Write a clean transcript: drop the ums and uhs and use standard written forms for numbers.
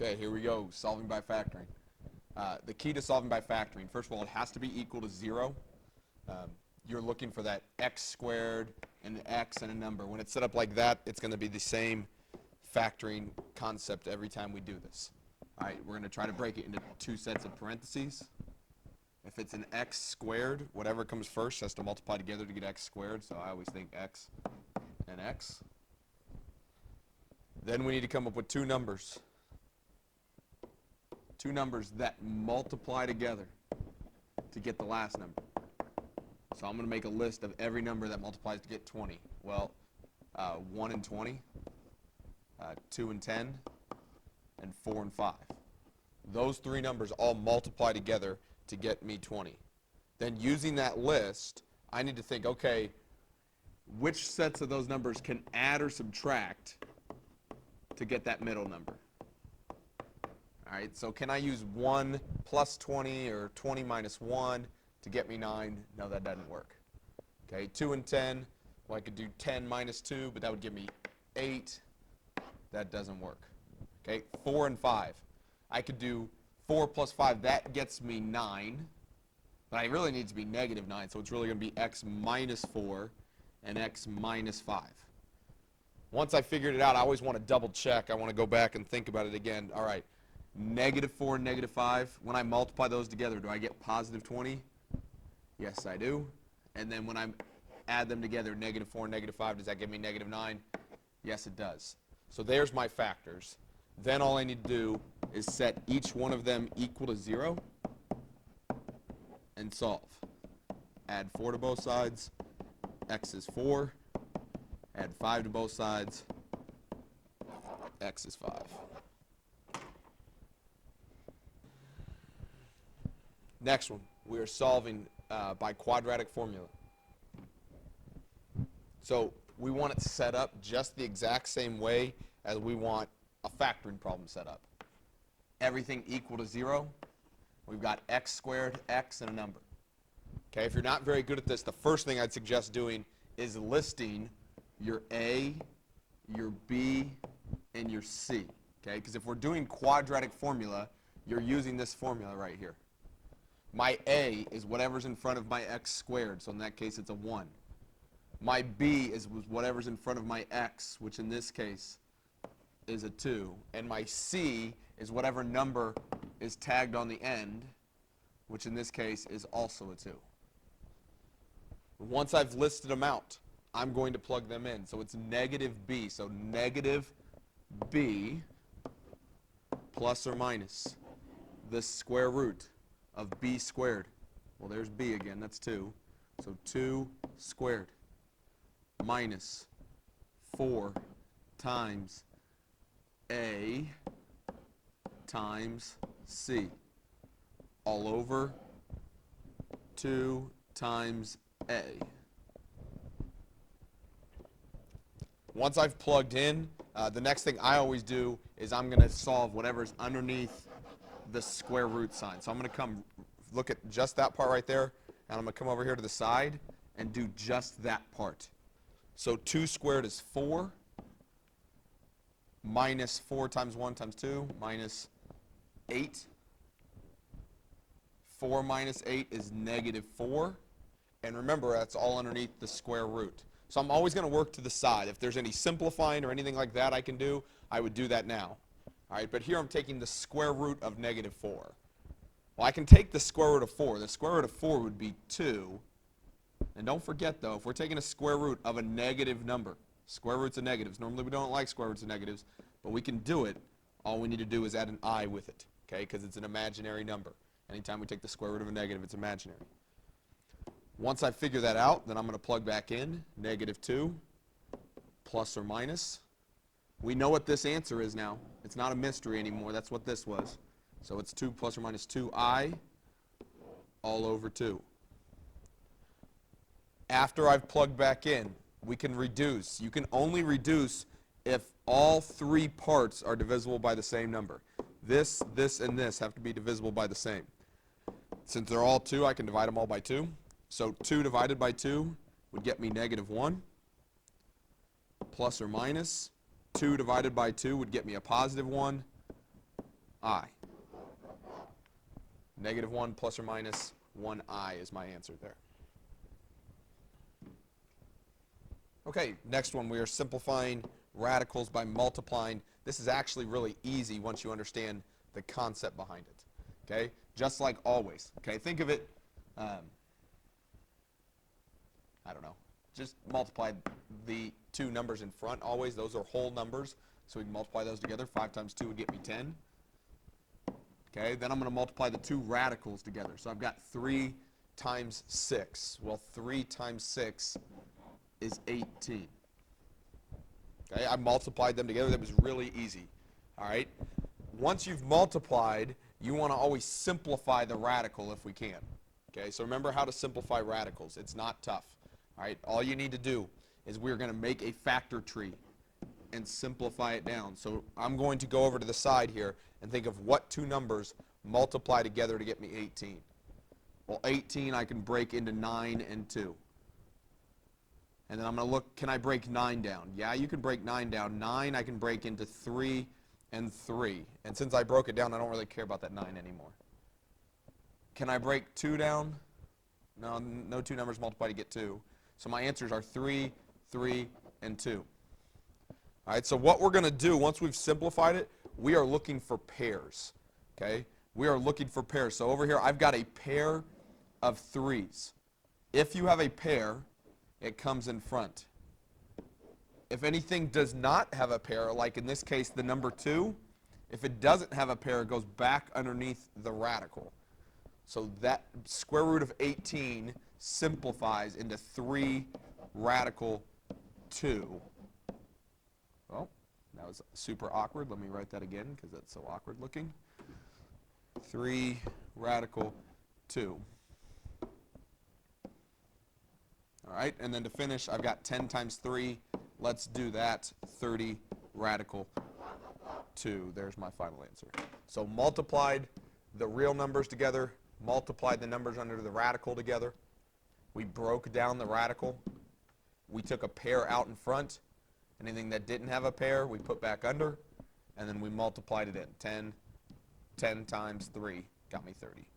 Okay, here we go, solving by factoring. The key to solving by factoring, first of all, it has to be equal to 0. You're looking for that x squared and an x and a number. When it's set up like that, it's going to be the same factoring concept every time we do this. All right, we're going to try to break it into two sets of parentheses. If it's an x squared, whatever comes first has to multiply together to get x squared, so I always think x and x. Then we need to come up with two numbers. Two numbers that multiply together to get the last number. So I'm going to make a list of every number that multiplies to get 20. Well, 1 and 20, 2 and 10, and 4 and 5. Those three numbers all multiply together to get me 20. Then using that list, I need to think, okay, which sets of those numbers can add or subtract to get that middle number? All right, so can I use 1 plus 20 or 20 minus 1 to get me 9? No, that doesn't work. Okay, 2 and 10, well, I could do 10 minus 2, but that would give me 8. That doesn't work. Okay, 4 and 5. I could do 4 plus 5. That gets me 9, but I really need to be negative 9, so it's really going to be x minus 4 and x minus 5. Once I figured it out, I always want to double check. I want to go back and think about it again. All right. Negative 4 and negative 5, when I multiply those together, do I get positive 20? Yes, I do. And then when I add them together, negative 4 and negative 5, does that give me negative 9? Yes, it does. So there's my factors. Then all I need to do is set each one of them equal to 0 and solve. Add 4 to both sides. X is 4. Add 5 to both sides. X is 5. Next one, we are solving by quadratic formula. So we want it set up just the exact same way as we want a factoring problem set up. Everything equal to 0. We've got x squared, x, and a number. Okay, if you're not very good at this, the first thing I'd suggest doing is listing your A, your B, and your C. Okay, because if we're doing quadratic formula, you're using this formula right here. My A is whatever's in front of my x squared, so in that case it's a 1. My B is whatever's in front of my x, which in this case is a 2. And my C is whatever number is tagged on the end, which in this case is also a 2. Once I've listed them out, I'm going to plug them in. So it's negative B. So negative B plus or minus the square root of b squared. Well, there's b again. That's 2. So 2 squared minus 4 times a times c all over 2 times a. Once I've plugged in, the next thing I always do is I'm going to solve whatever's underneath the square root sign. So I'm going to come look at just that part right there, and I'm going to come over here to the side and do just that part. So 2 squared is 4, minus 4 times 1 times 2, minus 8. 4 minus 8 is negative 4. And remember, that's all underneath the square root. So I'm always going to work to the side. If there's any simplifying or anything like that I can do, I would do that now. All right, but here I'm taking the square root of negative 4. Well, I can take the square root of 4. The square root of 4 would be 2. And don't forget, though, if we're taking a square root of a negative number, square roots of negatives. Normally we don't like square roots of negatives, but we can do it. All we need to do is add an I with it, okay, because it's an imaginary number. Anytime we take the square root of a negative, it's imaginary. Once I figure that out, then I'm going to plug back in negative 2 plus or minus. We know what this answer is now. It's not a mystery anymore. That's what this was. So it's 2 plus or minus 2i all over 2. After I've plugged back in, we can reduce. You can only reduce if all 3 parts are divisible by the same number. This, and this have to be divisible by the same. Since they're all 2, I can divide them all by 2. So 2 divided by 2 would get me negative 1, plus or minus. 2 divided by 2 would get me a positive 1, I. Negative 1 plus or minus 1i is my answer there. Okay, next one, we are simplifying radicals by multiplying. This is actually really easy once you understand the concept behind it. Okay, just like always. Okay, think of it, I don't know, just multiply the two numbers in front always. Those are whole numbers, so we can multiply those together. 5 times 2 would get me 10. Okay, then I'm going to multiply the two radicals together. So I've got 3 times 6. Well, 3 times 6 is 18. Okay, I multiplied them together. That was really easy. All right, once you've multiplied, you want to always simplify the radical if we can. Okay, so remember how to simplify radicals. It's not tough. All right, all you need to do is we're going to make a factor tree and simplify it down. So I'm going to go over to the side here and think of what two numbers multiply together to get me 18. Well, 18 I can break into 9 and 2. And then I'm going to look, can I break 9 down? Yeah, you can break 9 down. 9 I can break into 3 and 3. And since I broke it down, I don't really care about that 9 anymore. Can I break 2 down? No, no two numbers multiply to get 2. So my answers are 3, 3, and 2. All right, so what we're going to do, once we've simplified it, we are looking for pairs. Okay? We are looking for pairs. So over here, I've got a pair of 3s. If you have a pair, it comes in front. If anything does not have a pair, like in this case the number 2, if it doesn't have a pair, it goes back underneath the radical. So that square root of 18 simplifies into 3 radical 2. Well, that was super awkward. Let me write that again because that's so awkward looking. 3 radical 2. All right, and then to finish, I've got 10 times 3. Let's do that. 30 radical 2. There's my final answer. So multiplied the real numbers together, multiplied the numbers under the radical together. We broke down the radical. We took a pair out in front. Anything that didn't have a pair, we put back under. And then we multiplied it in. 10 times 3 got me 30.